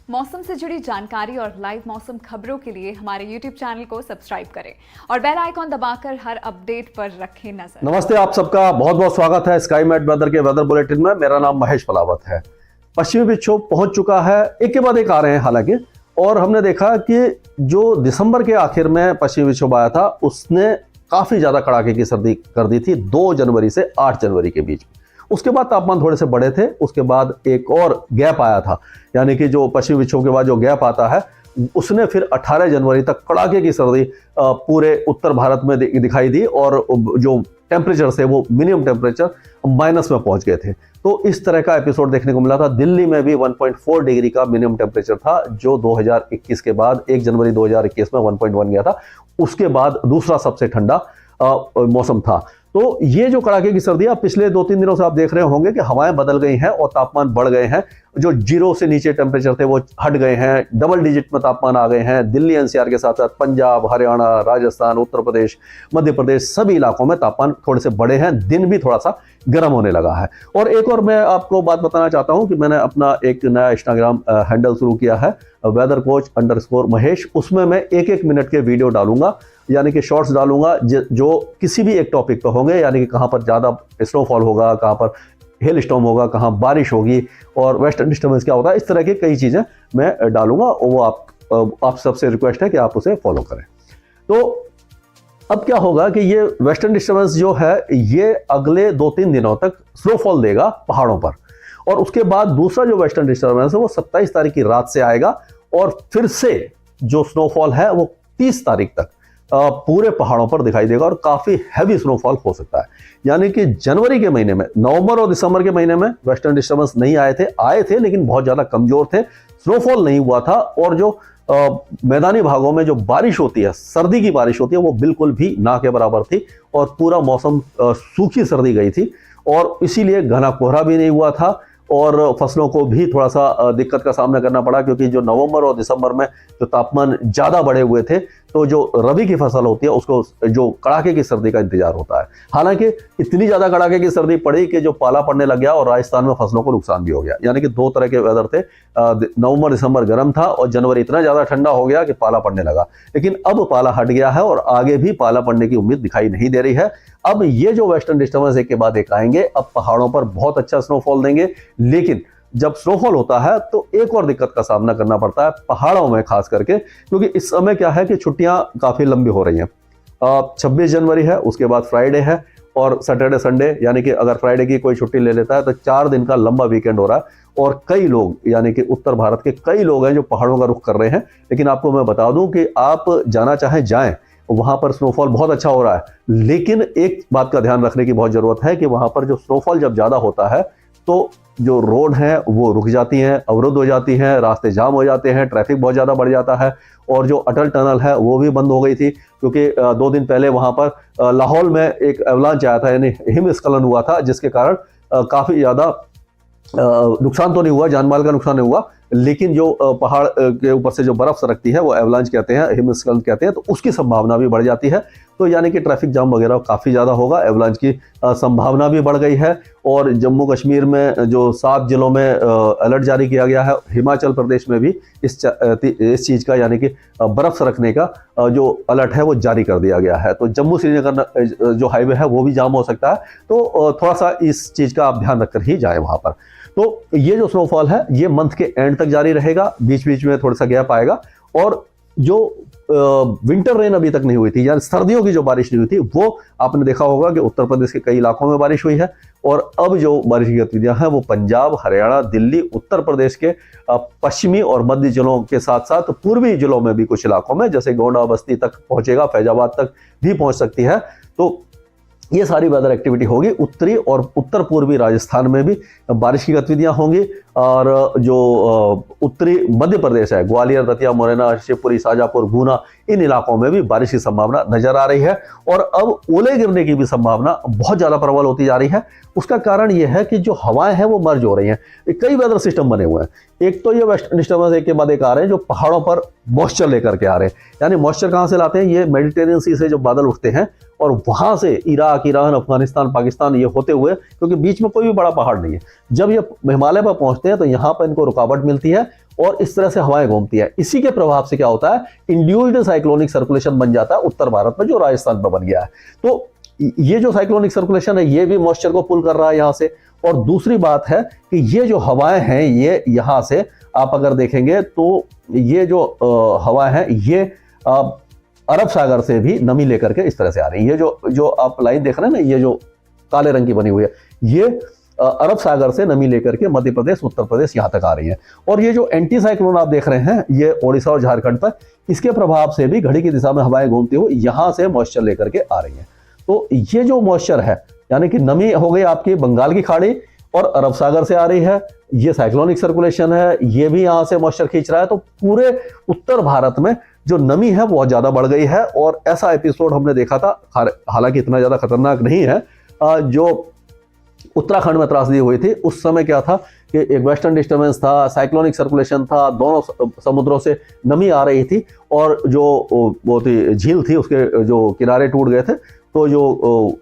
मौसम से जुड़ी जानकारी और लाइव मौसम खबरों के लिए हमारे YouTube चैनल को सब्सक्राइब करें और बेल आइकॉन दबाकर हर अपडेट पर रखें नजर। नमस्ते, आप सबका बहुत बहुत स्वागत है स्काई मैट वेदर के वेदर बुलेटिन में। मेरा नाम महेश पलावत है। पश्चिमी विक्षोभ पहुंच चुका है, एक के बाद एक आ रहे हैं हालांकि, और हमने देखा कि जो दिसंबर के आखिर में पश्चिमी विक्षोभ आया था उसने काफी ज्यादा कड़ाके की सर्दी कर दी थी 2 जनवरी से 8 जनवरी के बीच। उसके बाद तापमान थोड़े से बढ़े थे, उसके बाद एक और गैप आया था, यानी कि जो पश्चिमी विक्षोभ के बाद जो गैप आता है उसने फिर 18 जनवरी तक कड़ाके की सर्दी पूरे उत्तर भारत में दिखाई दी और जो टेम्परेचर से वो मिनिमम टेम्परेचर माइनस में पहुंच गए थे। तो इस तरह का एपिसोड देखने को मिला था। दिल्ली में भी 1.4 डिग्री का मिनिमम टेम्परेचर था, जो 2021 के बाद 1 जनवरी 2021 में 1.1 गया था। उसके बाद दूसरा सबसे ठंडा मौसम था। तो ये जो कड़ाके की सर्दी, अब पिछले 2-3 दिनों से आप देख रहे होंगे कि हवाएं बदल गई हैं और तापमान बढ़ गए हैं। जो 0 से नीचे टेम्परेचर थे वो हट गए हैं, डबल डिजिट में तापमान आ गए हैं। दिल्ली एनसीआर के साथ साथ पंजाब, हरियाणा, राजस्थान, उत्तर प्रदेश, मध्य प्रदेश, सभी इलाकों में तापमान थोड़े से बढ़े हैं। दिन भी थोड़ा सा गर्म होने लगा है। और एक और मैं आपको बात बताना चाहता हूं कि मैंने अपना एक नया इंस्टाग्राम हैंडल शुरू किया है, वेदर कोच _महेश। उसमें मैं 1-1 मिनट के वीडियो डालूंगा, यानी कि शॉर्ट्स डालूंगा जो किसी भी एक टॉपिक पर होंगे, यानी कि कहां पर ज्यादा स्नोफॉल होगा, कहां पर हेल स्टॉर्म होगा, कहां बारिश होगी और वेस्टर्न डिस्टर्बेंस क्या होता है, इस तरह की कई चीजें मैं डालूंगा। और वो आप सबसे रिक्वेस्ट है कि आप उसे फॉलो करें। तो अब क्या होगा कि ये वेस्टर्न डिस्टर्बेंस जो है ये अगले 2-3 दिनों तक स्नोफॉल देगा पहाड़ों पर, और उसके बाद दूसरा जो वेस्टर्न डिस्टर्बेंस है वो 27 तारीख की रात से आएगा और फिर से जो स्नोफॉल है वो 30 तारीख तक पूरे पहाड़ों पर दिखाई देगा और काफी हैवी स्नोफॉल हो सकता है। यानी कि जनवरी के महीने में, नवंबर और दिसंबर के महीने में वेस्टर्न डिस्टर्बेंस नहीं आए थे लेकिन बहुत ज्यादा कमजोर थे, स्नोफॉल नहीं हुआ था। और जो मैदानी भागों में जो बारिश होती है, सर्दी की बारिश होती है, वो बिल्कुल भी ना के बराबर थी और पूरा मौसम सूखी सर्दी गई थी और इसीलिए घना कोहरा भी नहीं हुआ था और फसलों को भी थोड़ा सा दिक्कत का सामना करना पड़ा, क्योंकि जो नवंबर और दिसंबर में जो तापमान ज्यादा बढ़े हुए थे तो जो रबी की फसल होती है उसको जो कड़ाके की सर्दी का इंतजार होता है। हालांकि इतनी ज्यादा कड़ाके की सर्दी पड़ी कि जो पाला पड़ने लग गया और राजस्थान में फसलों को नुकसान भी हो गया। यानी कि 2 तरह के वेदर थे, नवंबर दिसंबर गर्म था और जनवरी इतना ज्यादा ठंडा हो गया कि पाला पड़ने लगा। लेकिन अब पाला हट गया है और आगे भी पाला पड़ने की उम्मीद दिखाई नहीं दे रही है। अब ये जो वेस्टर्न डिस्टर्बेंस एक के बाद एक आएंगे, अब पहाड़ों पर बहुत अच्छा स्नोफॉल देंगे। लेकिन जब स्नोफॉल होता है तो एक और दिक्कत का सामना करना पड़ता है पहाड़ों में खास करके, क्योंकि इस समय क्या है कि छुट्टियां काफी लंबी हो रही हैं। 26 जनवरी है, उसके बाद फ्राइडे है और सैटरडे संडे, यानी कि अगर फ्राइडे की कोई छुट्टी ले लेता है तो 4 दिन का लंबा वीकेंड हो रहा है। और कई लोग, यानी कि उत्तर भारत के कई लोग हैं जो पहाड़ों का रुख कर रहे हैं। लेकिन आपको मैं बता दूं कि आप जाना चाहें जाएं, वहां पर स्नोफॉल बहुत अच्छा हो रहा है। लेकिन एक बात का ध्यान रखने की बहुत जरूरत है कि वहां पर जो स्नोफॉल जब ज्यादा होता है तो जो रोड है वो रुक जाती हैं, अवरुद्ध हो जाती हैं, रास्ते जाम हो जाते हैं, ट्रैफिक बहुत ज्यादा बढ़ जाता है। और जो अटल टनल है वो भी बंद हो गई थी, क्योंकि 2 दिन पहले वहां पर लाहौल में एक एवलांच आया था, यानी हिमस्खलन हुआ था, जिसके कारण काफी ज्यादा नुकसान तो नहीं हुआ, जानमाल का नुकसान नहीं हुआ, लेकिन जो पहाड़ के ऊपर से जो बर्फ सरकती है वो एवलांच कहते हैं, हिमस्खलन कहते हैं, तो उसकी संभावना भी बढ़ जाती है। तो यानी कि ट्रैफिक जाम वगैरह काफी ज्यादा होगा, एवलांच की संभावना भी बढ़ गई है। और जम्मू कश्मीर में जो 7 जिलों में अलर्ट जारी किया गया है, हिमाचल प्रदेश में भी इस चीज का, यानी कि बर्फ सरकने का जो अलर्ट है वो जारी कर दिया गया है। तो जम्मू श्रीनगर जो हाईवे है वो भी जाम हो सकता है। तो थोड़ा सा इस चीज का आप ध्यान रखकर ही जाए वहां पर। तो ये जो स्नोफॉल है ये मंथ के एंड तक जारी रहेगा, बीच बीच में थोड़ा सा गैप आएगा। और जो विंटर रेन अभी तक नहीं हुई थी, यानी सर्दियों की जो बारिश नहीं हुई थी, वो आपने देखा होगा कि उत्तर प्रदेश के कई इलाकों में बारिश हुई है। और अब जो बारिश की गतिविधियां हैं वो पंजाब, हरियाणा, दिल्ली, उत्तर प्रदेश के पश्चिमी और मध्य जिलों के साथ साथ पूर्वी जिलों में भी कुछ इलाकों में, जैसे गोंडा बस्ती तक पहुंचेगा, फैजाबाद तक भी पहुंच सकती है। तो ये सारी वेदर एक्टिविटी होगी। उत्तरी और उत्तर पूर्वी राजस्थान में भी बारिश की गतिविधियां होंगी। और जो उत्तरी मध्य प्रदेश है, ग्वालियर, दतिया, मुरैना, शिवपुरी, शाजापुर, गुना, इन इलाकों में भी बारिश की संभावना नजर आ रही है। और अब ओले गिरने की भी संभावना बहुत ज्यादा प्रबल होती जा रही है। उसका कारण यह है कि जो हवाएं हैं वो मर्ज हो रही हैं। कई वेदर सिस्टम बने हुए हैं। एक तो ये वेस्टर्न डिस्टर्बेंस एक के बाद एक आ रहे हैं जो पहाड़ों पर मॉइस्चर लेकर के आ रहे हैं। यानी मॉइस्चर कहां से लाते हैं? ये मेडिटेरियन सी से जो बादल उठते हैं और वहां से इराक, ईरान, अफगानिस्तान, पाकिस्तान ये होते हुए, क्योंकि बीच में कोई भी बड़ा पहाड़ नहीं है, जब ये हिमालय पर पहुंचते हैं तो यहाँ पर इनको रुकावट मिलती है और इस तरह से हवाएं घूमती है। इसी के प्रभाव से क्या होता है, इंड्यूस्ड साइक्लोनिक सर्कुलेशन बन जाता है उत्तर भारत में, जो राजस्थान में बन गया है। तो ये जो साइक्लोनिक सर्कुलेशन है ये भी मॉइस्चर को पुल कर रहा है यहाँ से। और दूसरी बात है कि ये जो हवाएं हैं ये यहाँ से आप अगर देखेंगे तो ये जो हवाएं हैं ये अरब सागर से भी नमी लेकर के इस तरह से आ रही है। ये जो आप लाइन देख रहे हैं ना, ये जो काले रंग की बनी हुई है, ये अरब सागर से नमी लेकर के मध्य प्रदेश, उत्तर प्रदेश यहाँ तक आ रही है। और ये जो एंटी साइक्लोन आप देख रहे हैं ये ओडिशा और झारखंड पर, इसके प्रभाव से भी घड़ी की दिशा में हवाएं घूमती हुई यहाँ से मॉइस्चर लेकर के आ रही है। तो ये जो मॉइस्चर है यानी कि नमी हो गई आपकी बंगाल की खाड़ी और अरब सागर से आ रही है, ये साइक्लोनिक सर्कुलेशन है, ये भी यहाँ से मॉइस्चर खींच रहा है। तो पूरे उत्तर भारत में जो नमी है बहुत ज्यादा बढ़ गई है। और ऐसा एपिसोड हमने देखा था, हालांकि इतना ज्यादा खतरनाक नहीं है, जो उत्तराखंड में त्रासदी हुई थी उस समय क्या था कि एक वेस्टर्न डिस्टर्बेंस था, साइक्लोनिक सर्कुलेशन था, दोनों समुद्रों से नमी आ रही थी और जो बहुत ही झील थी उसके जो किनारे टूट गए थे। तो जो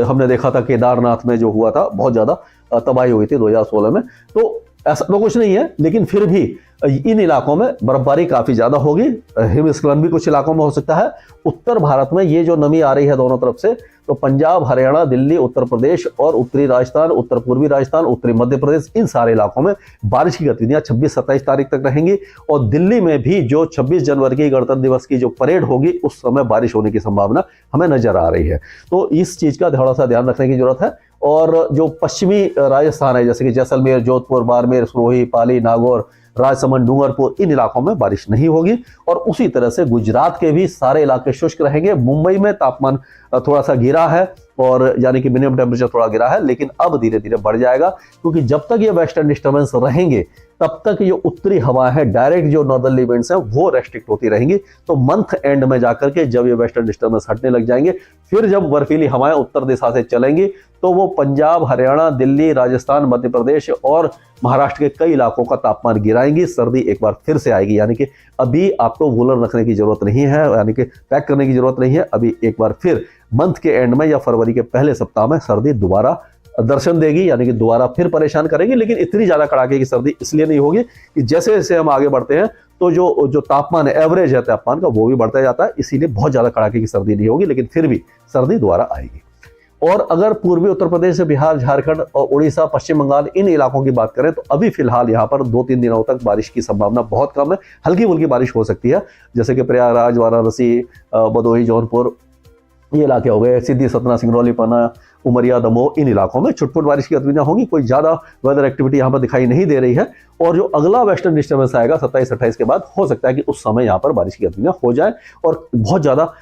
हमने देखा था केदारनाथ में जो हुआ था, बहुत ज्यादा तबाही हुई थी 2016 में। तो ऐसा तो कुछ नहीं है, लेकिन फिर भी इन इलाकों में बर्फबारी काफी ज्यादा होगी, हिमस्खलन भी कुछ इलाकों में हो सकता है। उत्तर भारत में ये जो नमी आ रही है दोनों तरफ से, तो पंजाब, हरियाणा, दिल्ली, उत्तर प्रदेश और उत्तरी राजस्थान, उत्तर पूर्वी राजस्थान, उत्तरी मध्य प्रदेश, इन सारे इलाकों में बारिश की गतिविधियां 26-27 तारीख तक रहेंगी। और दिल्ली में भी जो 26 जनवरी की गणतंत्र दिवस की जो परेड होगी उस समय बारिश होने की संभावना हमें नजर आ रही है। तो इस चीज का थोड़ा सा ध्यान रखने की जरूरत है। और जो पश्चिमी राजस्थान है जैसे कि जैसलमेर, जोधपुर, बाड़मेर, सिरोही, पाली, नागौर, राजसमंद, डूंगरपुर, इन इलाकों में बारिश नहीं होगी। और उसी तरह से गुजरात के भी सारे इलाके शुष्क रहेंगे। मुंबई में तापमान थोड़ा सा गिरा है और यानी कि मिनिमम टेम्परेचर थोड़ा गिरा है, लेकिन अब धीरे धीरे बढ़ जाएगा, क्योंकि जब तक ये वेस्टर्न डिस्टर्बेंस रहेंगे तब तक ये उत्तरी हवा है, डायरेक्ट जो नॉर्दर्ली इवेंट्स हैं वो रेस्ट्रिक्ट होती रहेंगी। तो मंथ एंड में जाकर के जब ये वेस्टर्न डिस्टर्बेंस हटने लग जाएंगे, फिर जब बर्फीली हवाएं उत्तर दिशा से चलेंगी तो वो पंजाब, हरियाणा, दिल्ली, राजस्थान, मध्य प्रदेश और महाराष्ट्र के कई इलाकों का तापमान गिराएंगी। सर्दी एक बार फिर से आएगी, यानी कि अभी आपको वूलन रखने की जरूरत नहीं है, यानी कि पैक करने की जरूरत नहीं है। अभी एक बार फिर मंथ के एंड में या फरवरी के पहले सप्ताह में सर्दी दोबारा दर्शन देगी, यानी कि दोबारा फिर परेशान करेगी। लेकिन इतनी ज्यादा कड़ाके की सर्दी इसलिए नहीं होगी कि जैसे जैसे हम आगे बढ़ते हैं तो जो तापमान है, एवरेज है तापमान का, वो भी बढ़ता जाता है, इसीलिए बहुत ज्यादा कड़ाके की सर्दी नहीं होगी, लेकिन फिर भी सर्दी दोबारा आएगी। और अगर पूर्वी उत्तर प्रदेश, बिहार, झारखंड और उड़ीसा, पश्चिम बंगाल, इन इलाकों की बात करें तो अभी फिलहाल यहाँ पर 2-3 दिनों तक बारिश की संभावना बहुत कम है। हल्की फुल्की बारिश हो सकती है, जैसे कि प्रयागराज, वाराणसी, भदोही, जौनपुर, ये इलाके हो गए, सीधी, सतना, सिंगरौली, पन्ना, उमरिया, दमोह, इन इलाकों में छुटपुट बारिश की गतिविधियां होंगी। कोई ज्यादा वेदर एक्टिविटी यहाँ पर दिखाई नहीं दे रही है। और जो अगला वेस्टर्न डिस्टर्बेंस आएगा 27-28 के बाद, हो सकता है कि उस समय यहाँ पर बारिश की गतिविधियां हो जाए और बहुत ज्यादा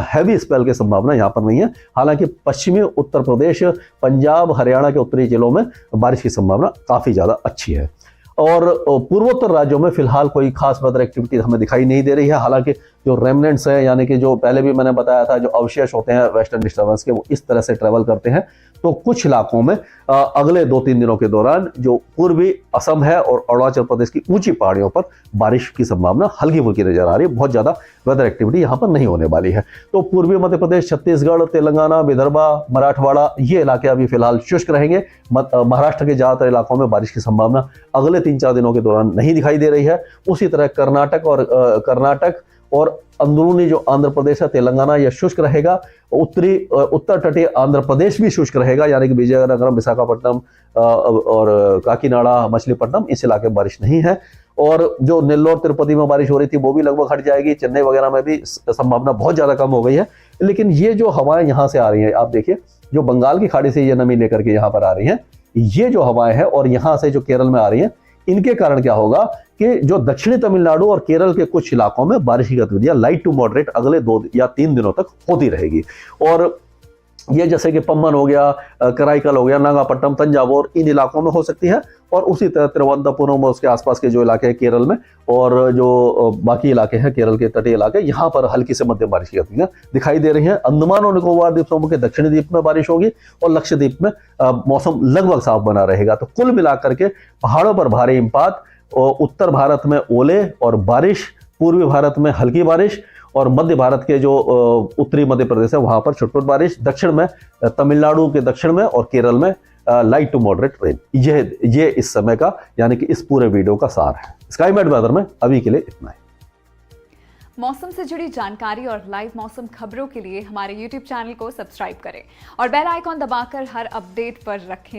हैवी स्पेल की संभावना यहाँ पर नहीं है। हालांकि पश्चिमी उत्तर प्रदेश, पंजाब, हरियाणा के उत्तरी जिलों में बारिश की संभावना काफी ज्यादा अच्छी है। और पूर्वोत्तर राज्यों में फिलहाल कोई खास वेदर एक्टिविटी हमें दिखाई नहीं दे रही है। हालांकि जो रेमनेंट्स है, यानी कि जो पहले भी मैंने बताया था, जो अवशेष होते हैं वेस्टर्न डिस्टर्बेंस के, वो इस तरह से ट्रेवल करते हैं। तो कुछ इलाकों में अगले 2-3 दिनों के दौरान जो पूर्वी असम है और अरुणाचल प्रदेश की ऊंची पहाड़ियों पर बारिश की संभावना हल्की फुल्की नजर आ रही है। बहुत ज्यादा वेदर एक्टिविटी यहाँ पर नहीं होने वाली है। तो पूर्वी मध्य प्रदेश, छत्तीसगढ़, तेलंगाना, विदर्भा, मराठवाड़ा, ये इलाके अभी फिलहाल शुष्क रहेंगे। महाराष्ट्र के ज्यादातर इलाकों में बारिश की संभावना अगले 3-4 दिनों के दौरान नहीं दिखाई दे रही है। उसी तरह कर्नाटक और अंदरूनी जो आंध्र प्रदेश है, तेलंगाना, यह शुष्क रहेगा। उत्तर तटीय आंध्र प्रदेश भी शुष्क रहेगा, यानी कि विजयनगरम, विशाखापट्टनम और काकीनाडा, मछलीपट्टनम, इस इलाके में बारिश नहीं है। और जो नेल्लोर, तिरुपति में बारिश हो रही थी वो भी लगभग हट जाएगी। चेन्नई वगैरह में भी संभावना बहुत ज्यादा कम हो गई है। लेकिन ये जो हवाएं यहाँ से आ रही हैं, आप देखिए, जो बंगाल की खाड़ी से ये नमी लेकर के यहाँ पर आ रही है, ये जो हवाएं हैं और यहाँ से जो केरल में आ रही है, इनके कारण क्या होगा कि जो दक्षिणी तमिलनाडु और केरल के कुछ इलाकों में बारिश की गतिविधियां लाइट टू मॉडरेट अगले 2 या 3 दिनों तक होती रहेगी। और ये जैसे कि पम्बन हो गया, कराईकल हो गया, नागापट्टनम, तंजावुर, इन इलाकों में हो सकती है। और उसी तरह तिरुवनंतपुरम और उसके आसपास के जो इलाके हैं केरल में, और जो बाकी इलाके हैं केरल के तटीय इलाके, यहाँ पर हल्की से मध्यम बारिश की गतिविधियां दिखाई दे रही हैं। अंडमान और निकोबार द्वीप समूह के दक्षिणी द्वीप में बारिश होगी और लक्षद्वीप में मौसम लगभग साफ बना रहेगा। तो कुल मिलाकर के पहाड़ों पर भारी हिमपात, उत्तर भारत में ओले और बारिश, पूर्वी भारत में हल्की बारिश, और मध्य भारत के जो उत्तरी मध्य प्रदेश है वहां पर छुटपुट बारिश, दक्षिण में तमिलनाडु के दक्षिण में और केरल में लाइट टू मॉडरेट रेन। ये इस समय का, यानी कि इस पूरे वीडियो का सार है। स्काई मैट वेदर में अभी के लिए इतना ही। मौसम से जुड़ी जानकारी और लाइव मौसम खबरों के लिए हमारे YouTube चैनल को सब्सक्राइब करें और बेल आइकॉन दबाकर हर अपडेट पर रखें